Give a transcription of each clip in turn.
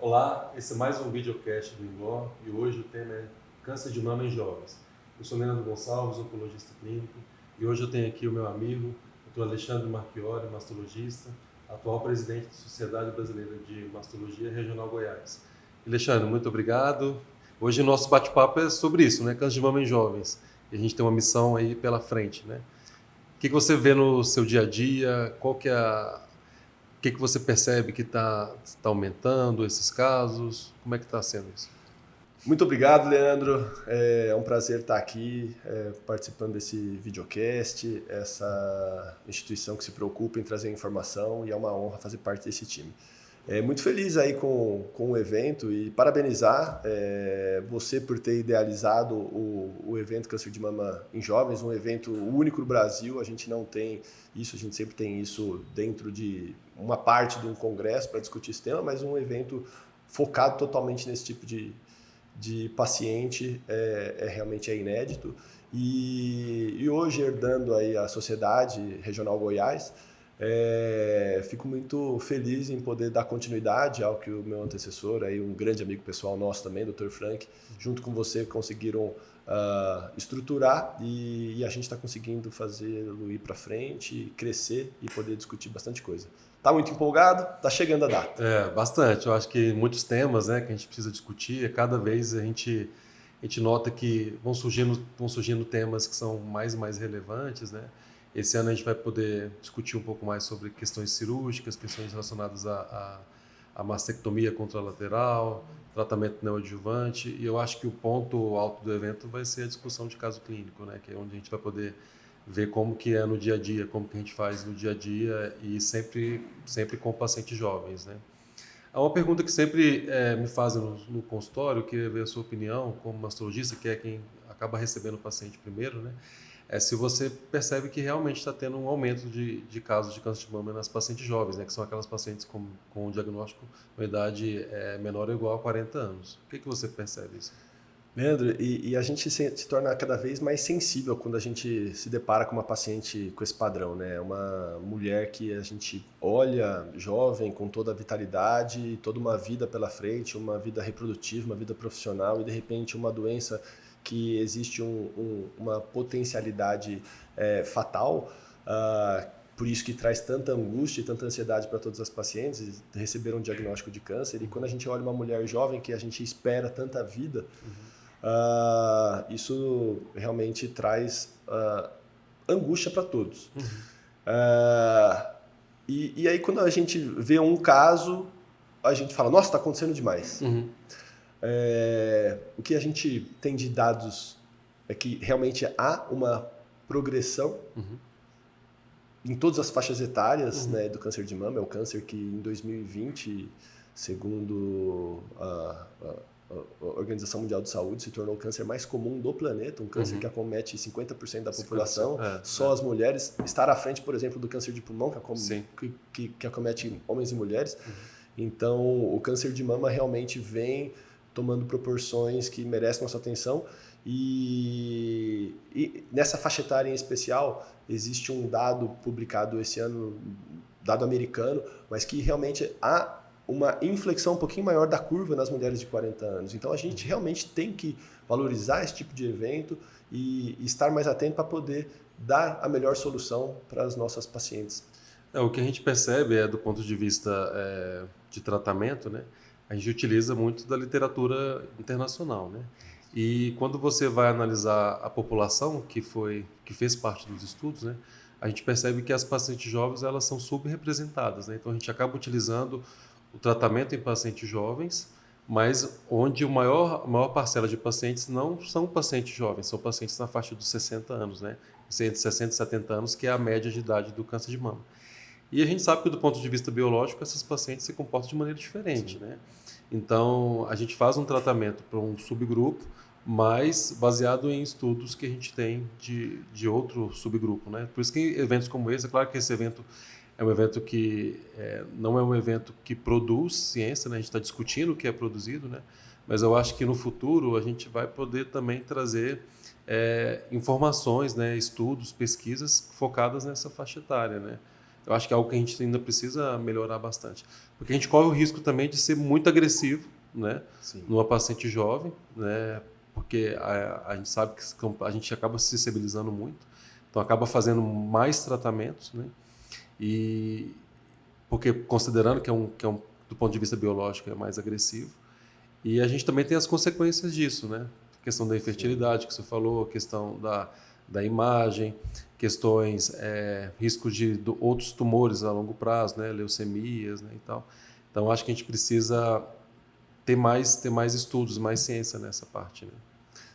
Olá, esse é mais um videocast do INGOR e hoje o tema é câncer de mama em jovens. Eu sou Leandro Gonçalves, oncologista clínico, e hoje eu tenho aqui o meu amigo, Dr. Alexandre Marchiori, mastologista, atual presidente da Sociedade Brasileira de Mastologia Regional Goiás. Alexandre, muito obrigado. Hoje o nosso bate-papo é sobre isso, né? Câncer de mama em jovens. E a gente tem uma missão aí pela frente, né? O que você vê no seu dia a dia? Qual que é o que você percebe que está aumentando esses casos? Como é que está sendo isso? Muito obrigado, Leandro. É um prazer estar aqui participando desse videocast, essa instituição que se preocupa em trazer informação e é uma honra fazer parte desse time. Muito feliz aí com o evento e parabenizar você por ter idealizado o evento Câncer de Mama em Jovens, um evento único no Brasil. A gente não tem isso, a gente sempre tem isso dentro de uma parte de um congresso para discutir esse tema, mas um evento focado totalmente nesse tipo de paciente realmente inédito. E hoje, herdando aí a Sociedade Regional Goiás, fico muito feliz em poder dar continuidade ao que o meu antecessor, aí um grande amigo pessoal nosso também, Dr. Frank, junto com você conseguiram estruturar e a gente está conseguindo fazê-lo ir para frente, crescer e poder discutir bastante coisa. Tá muito empolgado? Tá chegando a data. Bastante. Eu acho que muitos temas, né, que a gente precisa discutir, cada vez a gente nota que vão surgindo temas que são mais e mais relevantes, né? Esse ano a gente vai poder discutir um pouco mais sobre questões cirúrgicas, questões relacionadas à mastectomia contralateral, tratamento neoadjuvante, e eu acho que o ponto alto do evento vai ser a discussão de caso clínico, né, que é onde a gente vai poder ver como que é no dia a dia, como que a gente faz no dia a dia e sempre com pacientes jovens, né. Há uma pergunta que sempre me fazem no consultório, eu queria ver a sua opinião como mastologista, que é quem acaba recebendo o paciente primeiro, né? É se você percebe que realmente está tendo um aumento de casos de câncer de mama nas pacientes jovens, né? Que são aquelas pacientes com um diagnóstico com idade menor ou igual a 40 anos. O que você percebe isso? Leandro, e a gente se torna cada vez mais sensível quando a gente se depara com uma paciente com esse padrão, né? Uma mulher que a gente olha jovem, com toda a vitalidade, toda uma vida pela frente, uma vida reprodutiva, uma vida profissional e de repente uma doença que existe uma potencialidade fatal, por isso que traz tanta angústia e tanta ansiedade para todas as pacientes receber um diagnóstico de câncer. E quando a gente olha uma mulher jovem que a gente espera tanta vida, isso realmente traz angústia para todos. E aí quando a gente vê um caso, a gente fala, nossa, está acontecendo demais. O que a gente tem de dados é que realmente há uma progressão em todas as faixas etárias, né, do câncer de mama. É o câncer que em 2020, segundo a Organização Mundial de Saúde, se tornou o câncer mais comum do planeta, um câncer que acomete 50% da população. Só as mulheres, estar à frente, por exemplo, do câncer de pulmão, que acomete homens e mulheres. Então, o câncer de mama realmente vem tomando proporções que merecem nossa atenção. E nessa faixa etária em especial, existe um dado publicado esse ano, dado americano, mas que realmente há uma inflexão um pouquinho maior da curva nas mulheres de 40 anos. Então a gente realmente tem que valorizar esse tipo de evento e estar mais atento para poder dar a melhor solução para as nossas pacientes. O que a gente percebe do ponto de vista de tratamento, né? A gente utiliza muito da literatura internacional, né? E quando você vai analisar a população que fez parte dos estudos, né? A gente percebe que as pacientes jovens elas são subrepresentadas, né? Então a gente acaba utilizando o tratamento em pacientes jovens, mas onde a maior parcela de pacientes não são pacientes jovens, são pacientes na faixa dos 60 anos, né? Entre 60 e 70 anos, que é a média de idade do câncer de mama. E a gente sabe que do ponto de vista biológico, essas pacientes se comportam de maneira diferente, né? Então, a gente faz um tratamento para um subgrupo, mas baseado em estudos que a gente tem de outro subgrupo, né? Por isso que eventos como esse, é claro que esse evento é um evento que não é um evento que produz ciência, né? A gente está discutindo o que é produzido, né? Mas eu acho que no futuro a gente vai poder também trazer informações, né? Estudos, pesquisas focadas nessa faixa etária, né? eu acho que é algo que a gente ainda precisa melhorar bastante. Porque a gente corre o risco também de ser muito agressivo, né, Sim. numa paciente jovem, né, porque a gente sabe que a gente acaba se sensibilizando muito, então acaba fazendo mais tratamentos, né, e porque considerando que é um do ponto de vista biológico é mais agressivo, e a gente também tem as consequências disso, né, a questão da infertilidade que você falou, a questão da imagem, questões, risco de outros tumores a longo prazo, né, leucemias, né, e tal. Então acho que a gente precisa ter mais estudos, mais ciência nessa parte, né?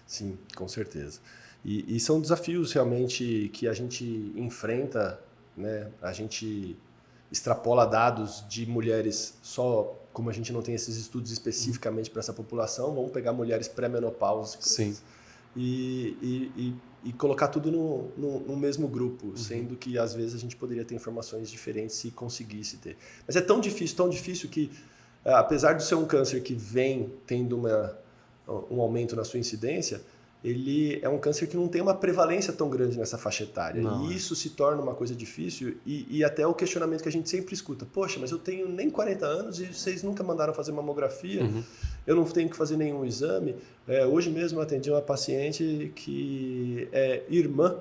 Sim, com certeza. E são desafios realmente que a gente enfrenta, né? A gente extrapola dados de mulheres só, como a gente não tem esses estudos especificamente para essa população, vamos pegar mulheres pré-menopáusicas Sim. e colocar tudo no mesmo grupo, sendo que às vezes a gente poderia ter informações diferentes se conseguisse ter. Mas é tão difícil que, apesar de ser um câncer que vem tendo um aumento na sua incidência, ele é um câncer que não tem uma prevalência tão grande nessa faixa etária. Não, E isso se torna uma coisa difícil e até o questionamento que a gente sempre escuta. Poxa, mas eu tenho nem 40 anos e vocês nunca mandaram fazer mamografia, eu não tenho que fazer nenhum exame. Hoje mesmo eu atendi uma paciente que é irmã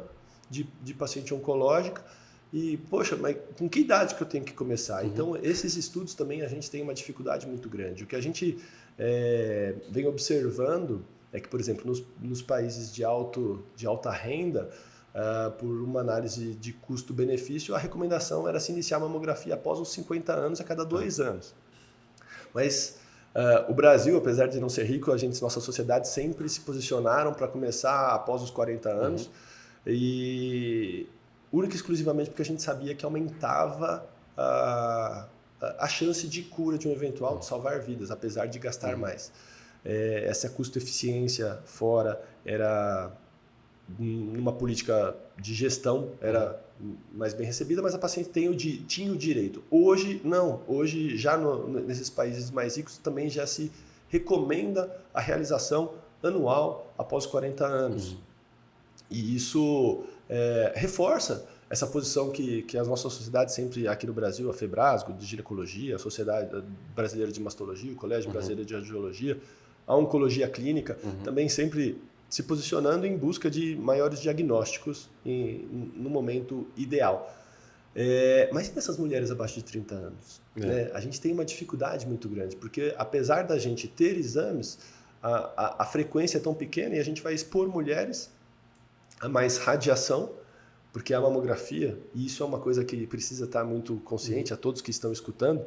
de paciente oncológica e, poxa, mas com que idade que eu tenho que começar? Então, esses estudos também a gente tem uma dificuldade muito grande. O que a gente vem observando é que, por exemplo, nos países de alta renda, por uma análise de custo-benefício, a recomendação era se iniciar a mamografia após os 50 anos a cada 2 anos. Mas o Brasil, apesar de não ser rico, nossa sociedade sempre se posicionaram para começar após os 40 anos, e única e exclusivamente porque a gente sabia que aumentava a chance de cura de um eventual, de salvar vidas, apesar de gastar mais. Essa custo-eficiência fora era numa política de gestão, era mais bem recebida, mas a paciente tinha o direito. Hoje, não. Hoje, já nesses países mais ricos, também já se recomenda a realização anual após 40 anos. E isso reforça essa posição que a nossa sociedade sempre, aqui no Brasil, a FEBRASGO, de ginecologia, a Sociedade Brasileira de Mastologia, o Colégio Brasileiro de Radiologia, a oncologia clínica, também sempre se posicionando em busca de maiores diagnósticos no momento ideal. Mas e nessas mulheres abaixo de 30 anos? Né? A gente tem uma dificuldade muito grande, porque apesar da gente ter exames, a frequência é tão pequena e a gente vai expor mulheres a mais radiação, porque a mamografia, e isso é uma coisa que precisa estar muito consciente a todos que estão escutando,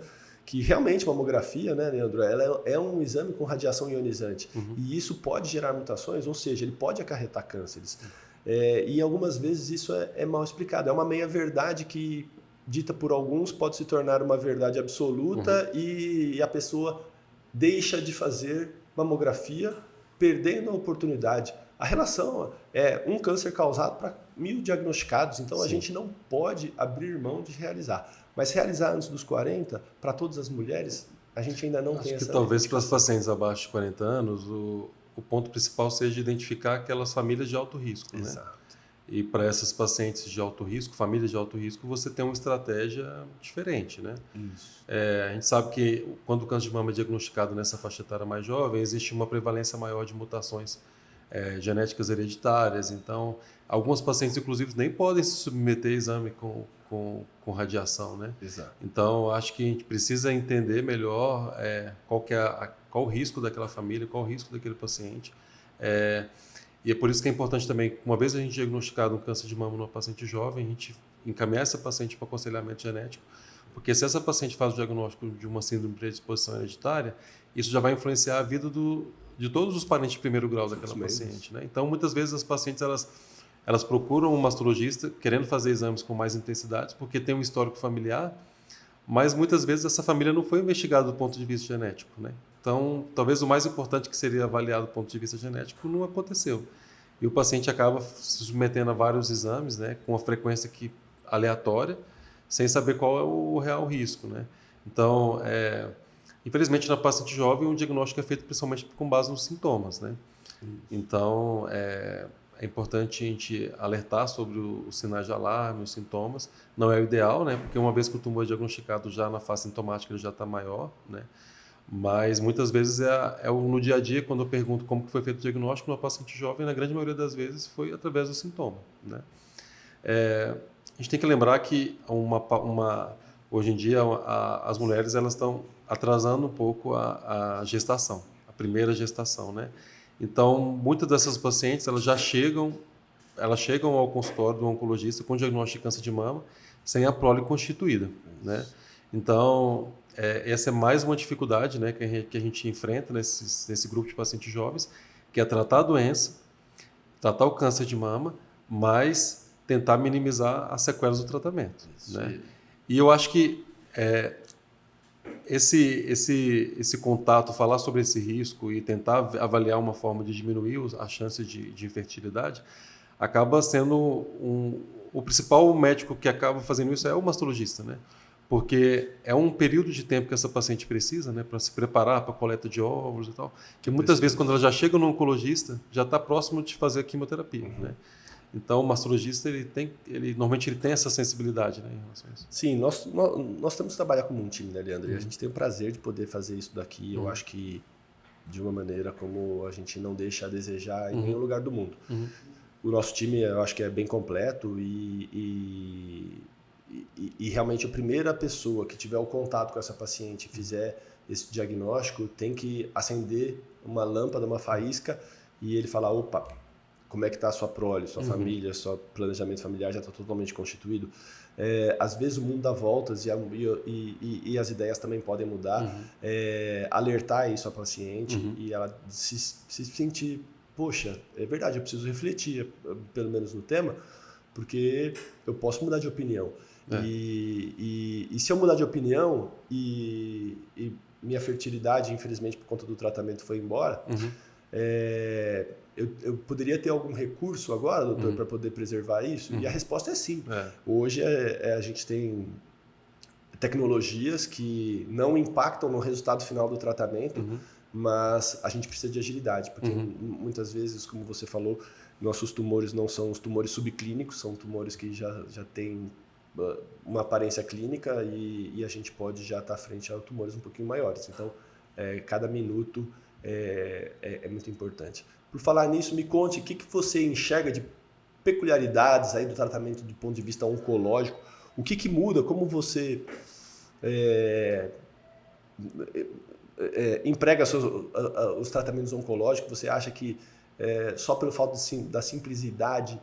que realmente a mamografia, né, Leandro, ela é um exame com radiação ionizante. E isso pode gerar mutações, ou seja, ele pode acarretar cânceres. E algumas vezes isso é mal explicado. É uma meia-verdade que, dita por alguns, pode se tornar uma verdade absoluta e a pessoa deixa de fazer mamografia, perdendo a oportunidade. A relação é um câncer causado para 1.000 diagnosticados, então a gente não pode abrir mão de realizar. Mas realizar antes dos 40, para todas as mulheres, a gente ainda não tem essa... Acho que talvez para as pacientes abaixo de 40 anos, o ponto principal seja identificar aquelas famílias de alto risco. Exato. Né? E para essas pacientes de alto risco, famílias de alto risco, você tem uma estratégia diferente. Né? Isso. A gente sabe que quando o câncer de mama é diagnosticado nessa faixa etária mais jovem, existe uma prevalência maior de mutações genéticas hereditárias. Então, algumas pacientes, inclusive, nem podem se submeter a exame com radiação, né? Exato. Então, acho que a gente precisa entender melhor qual o risco daquela família, qual o risco daquele paciente. E é por isso que é importante também, uma vez a gente diagnosticado um câncer de mama numa paciente jovem, a gente encaminhar essa paciente para aconselhamento genético, porque se essa paciente faz o diagnóstico de uma síndrome de predisposição hereditária, isso já vai influenciar a vida de todos os parentes de primeiro grau daquela paciente. Né? Então, muitas vezes as pacientes elas procuram um mastologista querendo fazer exames com mais intensidade, porque tem um histórico familiar, mas muitas vezes essa família não foi investigada do ponto de vista genético. Né? Então, talvez o mais importante que seria avaliado do ponto de vista genético não aconteceu. E o paciente acaba se submetendo a vários exames, né, com uma frequência aleatória, sem saber qual é o real risco. Né? Então, infelizmente, na paciente jovem, o diagnóstico é feito principalmente com base nos sintomas. Né? Então, é importante a gente alertar sobre os sinais de alarme, os sintomas. Não é o ideal, né? Porque uma vez que o tumor é diagnosticado já na fase sintomática, ele já está maior, né? Mas muitas vezes no dia a dia, quando eu pergunto como que foi feito o diagnóstico no paciente jovem, na grande maioria das vezes foi através do sintoma, né? A gente tem que lembrar que hoje em dia as mulheres elas estão atrasando um pouco a gestação, a primeira gestação, né? Então, muitas dessas pacientes elas chegam ao consultório do oncologista com diagnóstico de câncer de mama sem a prole constituída, né? Então, essa é mais uma dificuldade, né, que a gente enfrenta nesse grupo de pacientes jovens, que é tratar a doença, tratar o câncer de mama, mas tentar minimizar as sequelas do tratamento, né? E eu acho que esse contato, falar sobre esse risco e tentar avaliar uma forma de diminuir a chance de infertilidade, acaba sendo o principal médico que acaba fazendo isso é o mastologista, né? Porque é um período de tempo que essa paciente precisa, né, para se preparar para a coleta de óvulos e tal, que muitas vezes quando ela já chega no oncologista, já está próximo de fazer a quimioterapia, né? Então, o mastologista, normalmente ele tem essa sensibilidade, né, em relação a isso. Sim, nós temos que trabalhar como um time, né, Leandro? E a gente tem o prazer de poder fazer isso daqui. Eu acho que de uma maneira como a gente não deixa a desejar em nenhum lugar do mundo. O nosso time, eu acho que é bem completo e realmente a primeira pessoa que tiver o contato com essa paciente e fizer esse diagnóstico tem que acender uma lâmpada, uma faísca e ele falar, opa, como é que está a sua prole, sua família, seu planejamento familiar já está totalmente constituído. Às vezes o mundo dá voltas e as ideias também podem mudar. Alertar isso à paciente e ela se sentir, poxa, é verdade, eu preciso refletir, pelo menos no tema, porque eu posso mudar de opinião. E se eu mudar de opinião e minha fertilidade, infelizmente, por conta do tratamento foi embora, eu poderia ter algum recurso agora, doutor, para poder preservar isso? E a resposta é sim. Hoje a gente tem tecnologias que não impactam no resultado final do tratamento, mas a gente precisa de agilidade, porque muitas vezes, como você falou, nossos tumores não são os tumores subclínicos, são tumores que já têm uma aparência clínica e a gente pode já estar frente a tumores um pouquinho maiores. Então, cada minuto é muito importante. Por falar nisso, me conte o que você enxerga de peculiaridades aí do tratamento do ponto de vista oncológico. O que muda? Como você emprega os tratamentos oncológicos? Você acha que só pelo fato da simplicidade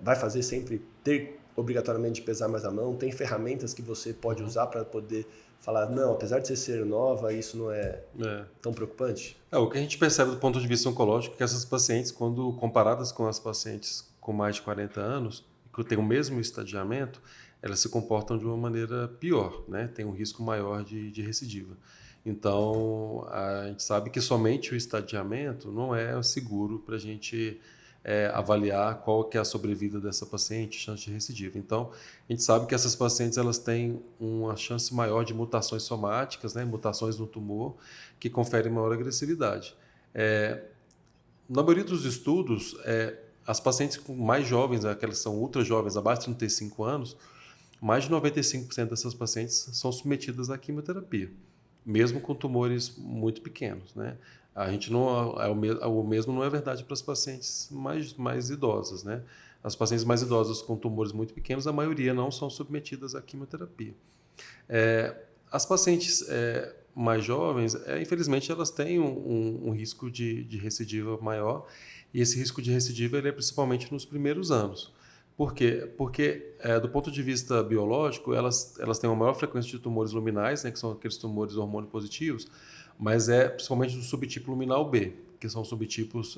vai fazer sempre ter obrigatoriamente de pesar mais a mão? Tem ferramentas que você pode usar para poder falar, não, apesar de você ser nova, isso não é tão preocupante? O que a gente percebe do ponto de vista oncológico é que essas pacientes, quando comparadas com as pacientes com mais de 40 anos, que têm o mesmo estadiamento, elas se comportam de uma maneira pior, né? Tem um risco maior de recidiva. Então, a gente sabe que somente o estadiamento não é seguro para a gente avaliar qual que é a sobrevida dessa paciente, chance de recidiva. Então, a gente sabe que essas pacientes elas têm uma chance maior de mutações somáticas, né, mutações no tumor, que conferem maior agressividade. Na maioria dos estudos, as pacientes mais jovens, aquelas que são ultra jovens, abaixo de 35 anos, mais de 95% dessas pacientes são submetidas à quimioterapia, mesmo com tumores muito pequenos, né? A gente não o mesmo não é verdade para as pacientes mais idosas, né? As pacientes mais idosas com tumores muito pequenos, a maioria não são submetidas à quimioterapia. As pacientes mais jovens, infelizmente, elas têm um risco de recidiva maior, e esse risco de recidiva ele é principalmente nos primeiros anos. Por quê? Porque, do ponto de vista biológico, elas têm uma maior frequência de tumores luminais, né, que são aqueles tumores hormônio positivos, mas principalmente do subtipo luminal B, que são subtipos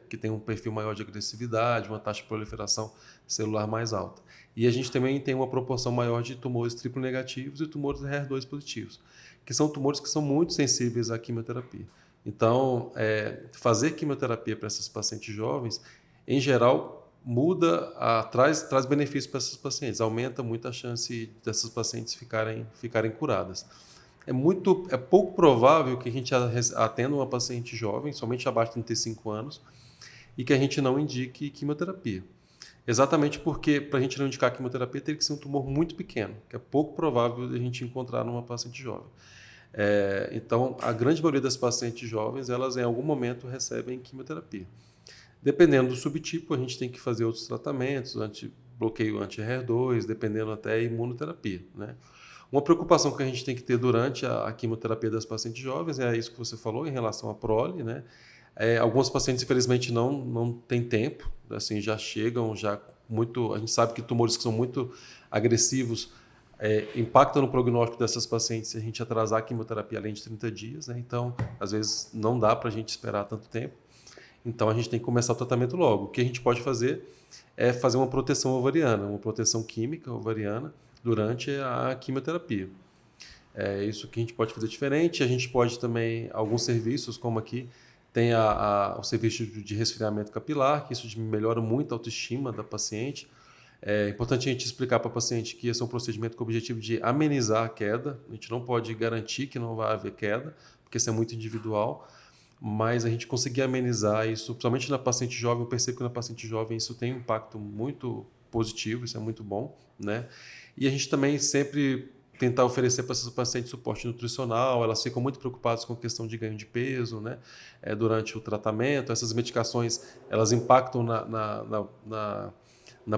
que têm um perfil maior de agressividade, uma taxa de proliferação celular mais alta. E a gente também tem uma proporção maior de tumores triplo negativos e tumores HER2 positivos, que são tumores que são muito sensíveis à quimioterapia. Então, fazer quimioterapia para essas pacientes jovens, em geral, traz benefícios para essas pacientes, aumenta muito a chance dessas pacientes ficarem curadas. É pouco provável que a gente atenda uma paciente jovem, somente abaixo de 35 anos, e que a gente não indique quimioterapia. Exatamente porque, para a gente não indicar quimioterapia, teria que ser um tumor muito pequeno, que é pouco provável de a gente encontrar numa paciente jovem. Então, a grande maioria das pacientes jovens, elas em algum momento recebem quimioterapia. Dependendo do subtipo, a gente tem que fazer outros tratamentos, bloqueio anti-HER2, dependendo até imunoterapia, né? Uma preocupação que a gente tem que ter durante a quimioterapia das pacientes jovens é isso que você falou em relação à prole, né? Alguns pacientes, infelizmente, não têm tempo, assim, já chegam muito. A gente sabe que tumores que são muito agressivos impactam no prognóstico dessas pacientes se a gente atrasar a quimioterapia além de 30 dias, né? Então, às vezes, não dá para a gente esperar tanto tempo. Então, a gente tem que começar o tratamento logo. O que a gente pode fazer é fazer uma proteção ovariana, uma proteção química ovariana durante a quimioterapia. É isso que a gente pode fazer diferente. A gente pode também, alguns serviços, como aqui, tem o serviço de resfriamento capilar, que isso melhora muito a autoestima da paciente. É importante a gente explicar para a paciente que esse é um procedimento com o objetivo de amenizar a queda. A gente não pode garantir que não vai haver queda, porque isso é muito individual, mas a gente conseguir amenizar isso, principalmente na paciente jovem. Eu percebo que na paciente jovem isso tem um impacto muito positivo, isso é muito bom, né? E a gente também sempre tentar oferecer para essas pacientes suporte nutricional. Elas ficam muito preocupadas com a questão de ganho de peso, né? Durante o tratamento. Essas medicações, elas impactam na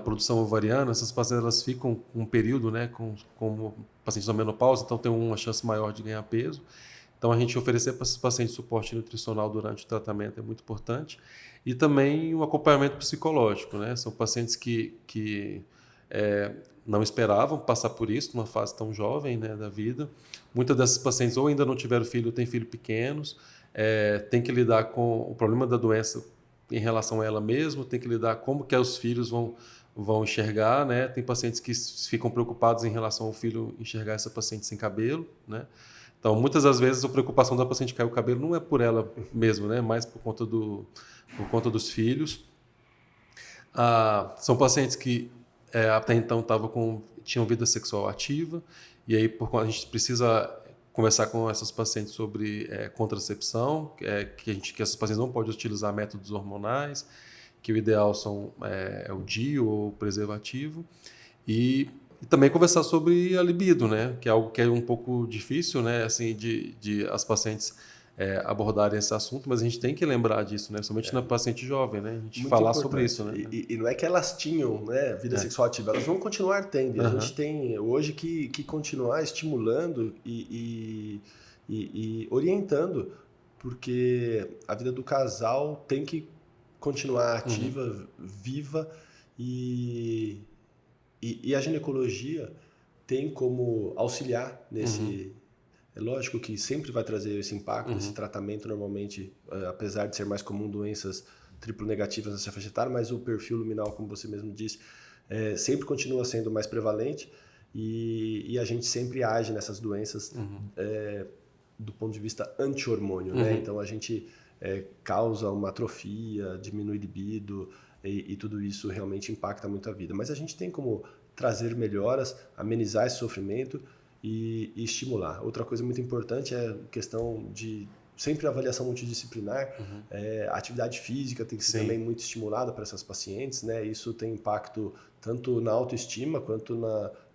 produção ovariana. Essas pacientes, elas ficam um período, né, com pacientes na menopausa, então tem uma chance maior de ganhar peso. Então, a gente oferecer para esses pacientes suporte nutricional durante o tratamento é muito importante. E também o acompanhamento psicológico, né? São pacientes que não esperavam passar por isso numa fase tão jovem, né, da vida. Muitas dessas pacientes ou ainda não tiveram filho ou têm filhos pequenos, tem que lidar com o problema da doença em relação a ela mesma, tem que lidar como que os filhos vão enxergar, né? Tem pacientes que ficam preocupados em relação ao filho enxergar essa paciente sem cabelo, né? Então, muitas das vezes, a preocupação da paciente cair o cabelo não é por ela mesma, né? Mais por conta dos filhos. São pacientes que até então tinham vida sexual ativa, e aí a gente precisa conversar com essas pacientes sobre contracepção, que essas pacientes não podem utilizar métodos hormonais, que o ideal é o DIU ou o preservativo, e também conversar sobre a libido, né? Que é algo que é um pouco difícil, né? Assim, de as pacientes abordarem esse assunto, mas a gente tem que lembrar disso, né? Somente na paciente jovem, né? A gente muito falar importante. sobre isso, né? E não é que elas tinham, né, vida sexual ativa, elas vão continuar tendo. A gente tem hoje que continuar estimulando e orientando, porque a vida do casal tem que continuar ativa, viva, e a ginecologia tem como auxiliar nesse... É lógico que sempre vai trazer esse impacto, esse tratamento normalmente, apesar de ser mais comum doenças triplo negativas nessa faixa etária, mas o perfil luminal, como você mesmo disse, sempre continua sendo mais prevalente, e a gente sempre age nessas doenças do ponto de vista anti-hormônio, né? Então a gente causa uma atrofia, diminui libido, e tudo isso realmente impacta muito a vida. Mas a gente tem como trazer melhoras, amenizar esse sofrimento e estimular. Outra coisa muito importante é a questão de sempre avaliação multidisciplinar. A atividade física tem que ser também muito estimulada para essas pacientes, né? Isso tem impacto tanto na autoestima, quanto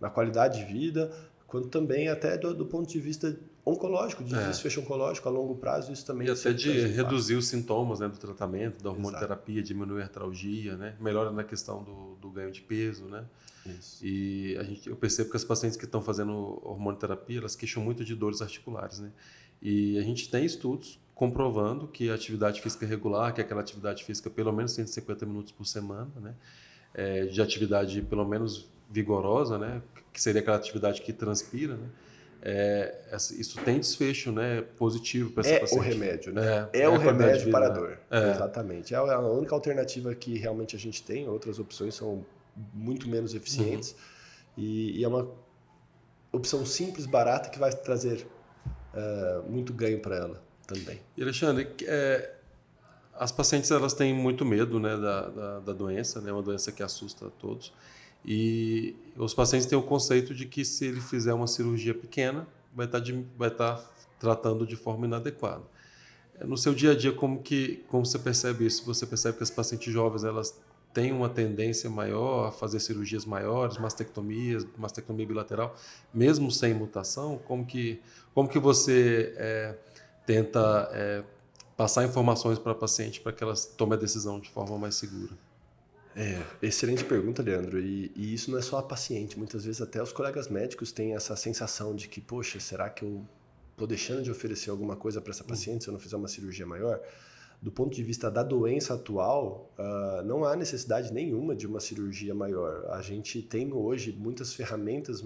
na qualidade de vida, quanto também até do ponto de vista oncológico, de desfecho oncológico a longo prazo. Isso também e até de reduzir os sintomas, né, do tratamento, da hormonoterapia, diminuir a artralgia, né? Melhora na questão do ganho de peso, né? Isso. E eu percebo que as pacientes que estão fazendo hormonoterapia, elas queixam muito de dores articulares, né? E a gente tem estudos comprovando que a atividade física regular, que é aquela atividade física pelo menos 150 minutos por semana, né? De atividade pelo menos vigorosa, né? Que seria aquela atividade que transpira, né? Isso tem desfecho, né, positivo para essa paciente. O remédio, né? É o remédio para a dor. Exatamente. É a única alternativa que realmente a gente tem. Outras opções são muito menos eficientes. E é uma opção simples, barata, que vai trazer muito ganho para ela também. E Alexandre, as pacientes, elas têm muito medo, né, da doença, né? Uma doença que assusta a todos. E os pacientes têm o conceito de que se ele fizer uma cirurgia pequena, vai estar tratando de forma inadequada. No seu dia a dia, como você percebe isso? Você percebe que as pacientes jovens, elas têm uma tendência maior a fazer cirurgias maiores, mastectomia bilateral, mesmo sem mutação? Como que você tenta passar informações para a paciente para que elas tomem a decisão de forma mais segura? Excelente pergunta, Leandro. E isso não é só a paciente. Muitas vezes até os colegas médicos têm essa sensação de que, poxa, será que eu estou deixando de oferecer alguma coisa para essa paciente se eu não fizer uma cirurgia maior? Do ponto de vista da doença atual, não há necessidade nenhuma de uma cirurgia maior. A gente tem hoje muitas ferramentas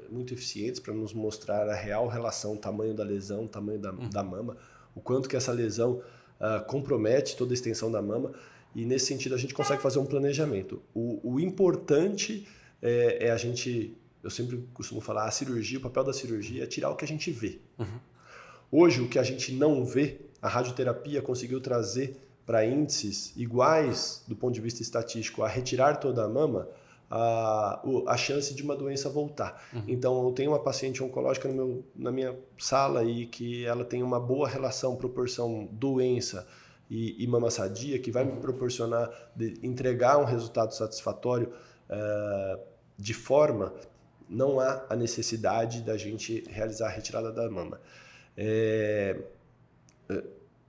muito eficientes para nos mostrar a real relação, tamanho da lesão, tamanho da mama, o quanto que essa lesão compromete toda a extensão da mama. E nesse sentido a gente consegue fazer um planejamento. O importante é a gente, eu sempre costumo falar, a cirurgia, o papel da cirurgia é tirar o que a gente vê. Hoje o que a gente não vê, a radioterapia conseguiu trazer para índices iguais do ponto de vista estatístico a retirar toda a mama, a chance de uma doença voltar. Então eu tenho uma paciente oncológica na minha sala e que ela tem uma boa relação, proporção doença e mama sadia, que vai me proporcionar entregar um resultado satisfatório de forma, não há a necessidade da gente realizar a retirada da mama.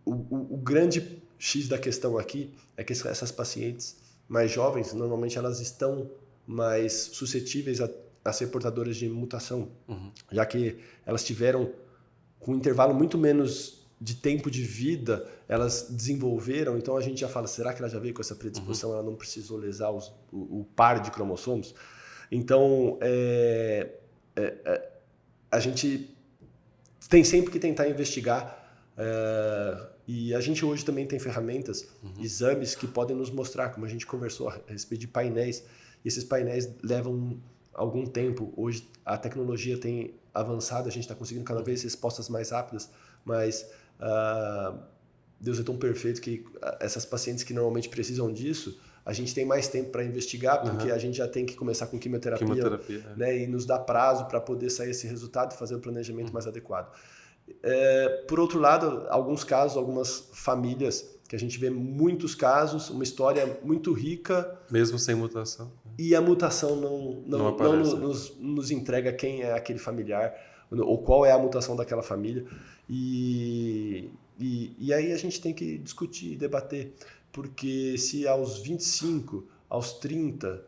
O grande X da questão aqui é que essas pacientes mais jovens, normalmente elas estão mais suscetíveis a ser portadoras de mutação, já que elas tiveram com um intervalo muito menos de tempo de vida, elas desenvolveram, então a gente já fala, será que ela já veio com essa predisposição, ela não precisou lesar o par de cromossomos? Então, a gente tem sempre que tentar investigar, e a gente hoje também tem ferramentas, exames que podem nos mostrar, como a gente conversou a respeito de painéis, e esses painéis levam algum tempo. Hoje a tecnologia tem avançado, a gente está conseguindo cada vez respostas mais rápidas, mas Deus é tão perfeito que essas pacientes que normalmente precisam disso, a gente tem mais tempo para investigar, porque a gente já tem que começar com quimioterapia né, e nos dá prazo para poder sair esse resultado e fazer o planejamento mais adequado. Por outro lado, alguns casos, algumas famílias, que a gente vê muitos casos, uma história muito rica. Mesmo sem mutação. E a mutação não nos entrega quem é aquele familiar, ou qual é a mutação daquela família. E aí a gente tem que discutir e debater, porque se aos 25, aos 30,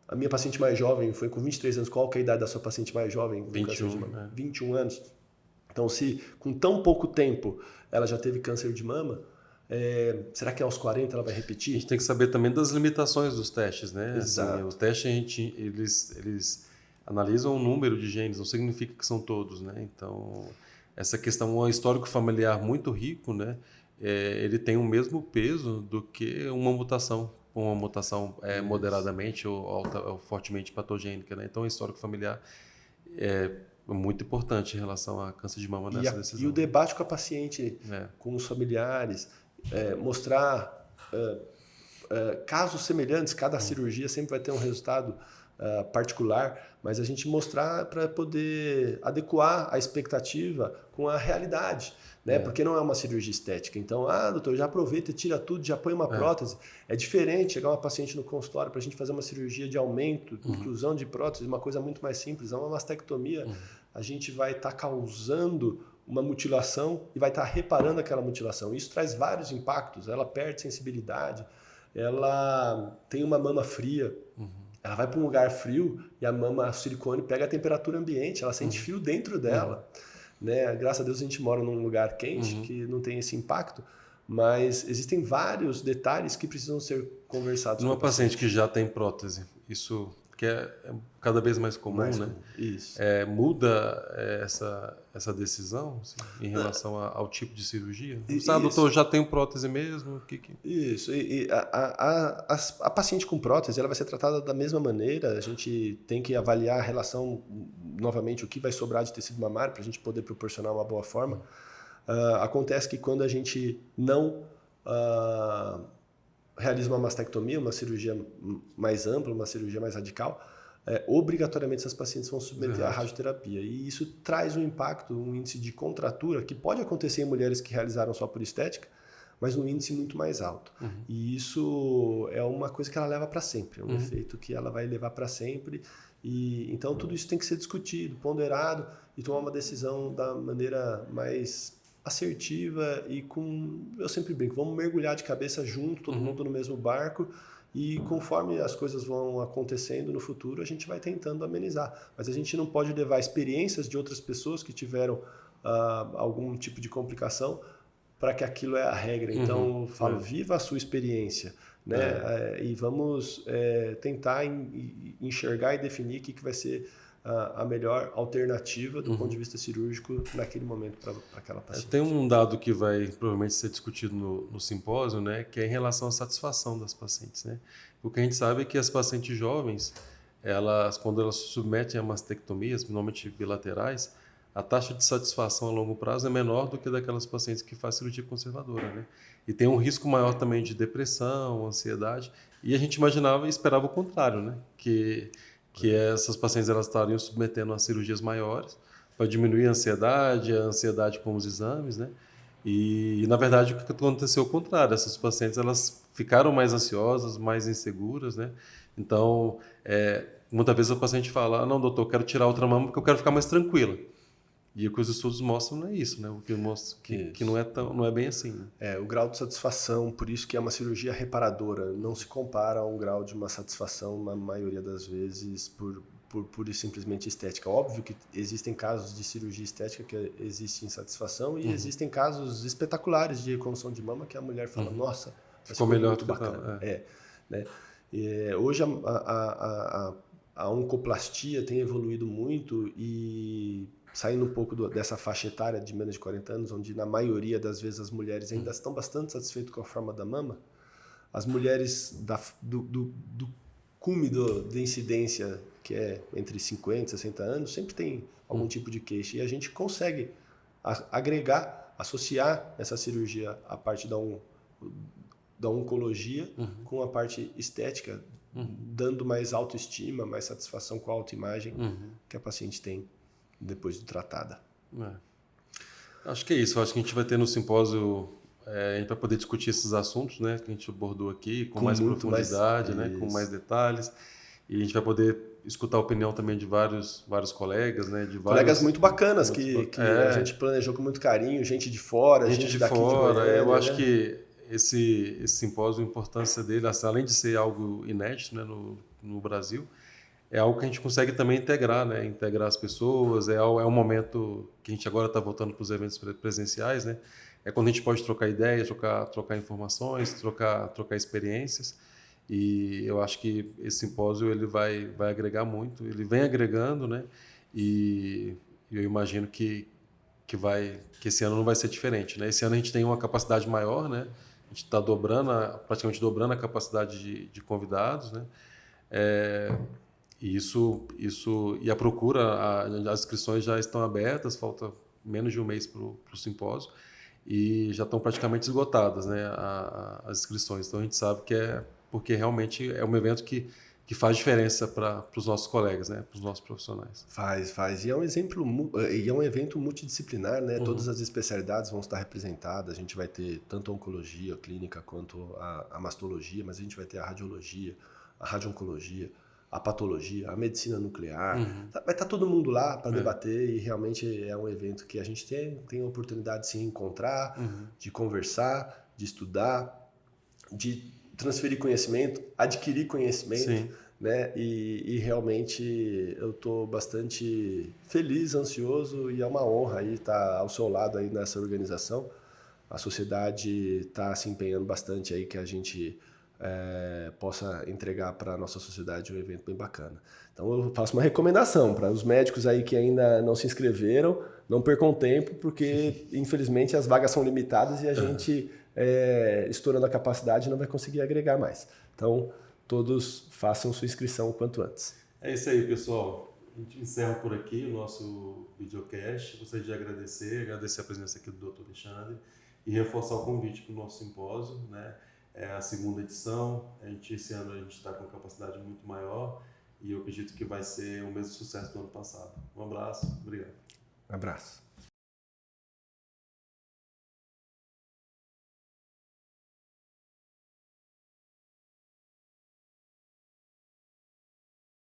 a minha paciente mais jovem foi com 23 anos, qual que é a idade da sua paciente mais jovem? 21. 21 anos. Então, se com tão pouco tempo ela já teve câncer de mama, será que aos 40 ela vai repetir? A gente tem que saber também das limitações dos testes, né? Exato. Assim, os testes, eles analisam o número de genes, não significa que são todos, né? Então, essa questão, um histórico familiar muito rico, né? Ele tem o mesmo peso do que uma mutação moderadamente ou fortemente patogênica, né? Então, o histórico familiar é muito importante em relação a câncer de mama nessa decisão. E o debate com a paciente, com os familiares, mostrar casos semelhantes, cada cirurgia sempre vai ter um resultado particular, mas a gente mostrar para poder adequar a expectativa com a realidade, né? Porque não é uma cirurgia estética. Então, doutor, já aproveita, tira tudo, já põe uma prótese. É diferente chegar uma paciente no consultório para a gente fazer uma cirurgia de aumento, inclusão de prótese, uma coisa muito mais simples. É uma mastectomia. A gente vai estar causando uma mutilação e vai estar reparando aquela mutilação. Isso traz vários impactos. Ela perde sensibilidade, ela tem uma mama fria. Ela vai para um lugar frio e a mama, a silicone, pega a temperatura ambiente, ela sente frio dentro dela. Né? Graças a Deus a gente mora num lugar quente que não tem esse impacto, mas existem vários detalhes que precisam ser conversados. Numa paciente que já tem prótese, isso que é cada vez mais comum, né? Isso. Muda essa decisão assim, em relação ao tipo de cirurgia? Doutor, já tenho prótese mesmo? Isso. A paciente com prótese ela vai ser tratada da mesma maneira. A gente tem que avaliar a relação, novamente, o que vai sobrar de tecido mamário para a gente poder proporcionar uma boa forma. Acontece que quando a gente não realiza uma mastectomia, uma cirurgia mais ampla, uma cirurgia mais radical, obrigatoriamente essas pacientes vão submeter à radioterapia. E isso traz um impacto, um índice de contratura, que pode acontecer em mulheres que realizaram só por estética, mas um índice muito mais alto. E isso é uma coisa que ela leva para sempre, é um efeito que ela vai levar para sempre. E então tudo isso tem que ser discutido, ponderado e tomar uma decisão da maneira mais assertiva e eu sempre brinco, vamos mergulhar de cabeça junto, todo mundo no mesmo barco, e conforme as coisas vão acontecendo no futuro, a gente vai tentando amenizar. Mas a gente não pode levar experiências de outras pessoas que tiveram algum tipo de complicação para que aquilo é a regra. Então, eu falo, viva a sua experiência, né? E vamos tentar enxergar e definir o que vai ser a melhor alternativa do ponto de vista cirúrgico naquele momento para aquela paciente. Tem um dado que vai provavelmente ser discutido no simpósio, né, que é em relação à satisfação das pacientes, né? O que a gente sabe é que as pacientes jovens, quando elas se submetem a mastectomias, normalmente bilaterais, a taxa de satisfação a longo prazo é menor do que daquelas pacientes que fazem cirurgia conservadora, né? E tem um risco maior também de depressão, ansiedade, e a gente imaginava e esperava o contrário, né? Que essas pacientes elas estariam submetendo a cirurgias maiores para diminuir a ansiedade com os exames, né? E na verdade o que aconteceu é o contrário, essas pacientes elas ficaram mais ansiosas, mais inseguras, né? Então, muitas vezes a paciente fala, não doutor, eu quero tirar outra mama porque eu quero ficar mais tranquila. E o que os estudos mostram não é isso, né? O que mostra que não é bem assim. Né? O grau de satisfação, por isso que é uma cirurgia reparadora, não se compara a um grau de uma satisfação, na maioria das vezes, por pura e simplesmente estética. Óbvio que existem casos de cirurgia estética que existe insatisfação e existem casos espetaculares de reconstrução de mama que a mulher fala, nossa, ficou melhor muito bacana. Né? Hoje a oncoplastia tem evoluído muito e saindo um pouco dessa faixa etária de menos de 40 anos, onde na maioria das vezes as mulheres ainda estão bastante satisfeitas com a forma da mama, as mulheres do cume de incidência, que é entre 50 e 60 anos, sempre tem algum tipo de queixa. E a gente consegue agregar, associar essa cirurgia à parte da oncologia com a parte estética, dando mais autoestima, mais satisfação com a autoimagem que a paciente tem depois de tratada. Acho que é isso. Acho que a gente vai ter no simpósio, a gente vai poder discutir esses assuntos, né, que a gente abordou aqui com mais profundidade, né, com mais detalhes. E a gente vai poder escutar a opinião também de vários colegas, né, de colegas muito bacanas que a gente planejou com muito carinho, gente de fora, gente daqui de Goiânia. Eu acho que esse simpósio, a importância dele, além de ser algo inédito, né, no Brasil, é algo que a gente consegue também integrar, né? Integrar as pessoas, é um momento que a gente agora está voltando para os eventos presenciais, né? É quando a gente pode trocar ideias, trocar informações, trocar experiências, e eu acho que esse simpósio ele vai agregar muito, ele vem agregando, né? E eu imagino que esse ano não vai ser diferente, né? Esse ano a gente tem uma capacidade maior, né? A gente está praticamente dobrando a capacidade de convidados, né? E a procura, as inscrições já estão abertas, falta menos de um mês para o simpósio e já estão praticamente esgotadas, né, as inscrições. Então a gente sabe que porque realmente é um evento que faz diferença para os nossos colegas, né, para os nossos profissionais. Faz. E é um evento multidisciplinar, né? Todas as especialidades vão estar representadas. A gente vai ter tanto a oncologia clínica quanto a mastologia, mas a gente vai ter a radiologia, a radio-oncologia, a patologia, a medicina nuclear. Vai estar todo mundo lá para debater e realmente é um evento que a gente tem a oportunidade de se encontrar, de conversar, de estudar, de transferir conhecimento, adquirir conhecimento. Né? E realmente eu estou bastante feliz, ansioso e é uma honra aí estar ao seu lado aí nessa organização. A sociedade está se empenhando bastante aí que a gente possa entregar para a nossa sociedade um evento bem bacana. Então eu faço uma recomendação para os médicos aí que ainda não se inscreveram, não percam tempo, porque infelizmente as vagas são limitadas e a gente, estourando a capacidade, não vai conseguir agregar mais. Então todos façam sua inscrição o quanto antes. É isso aí, pessoal. A gente encerra por aqui o nosso videocast. Gostaria de agradecer a presença aqui do Dr. Alexandre e reforçar o convite para o nosso simpósio, né? É a segunda edição, esse ano a gente está com capacidade muito maior e eu acredito que vai ser o mesmo sucesso do ano passado. Um abraço, obrigado. Um abraço.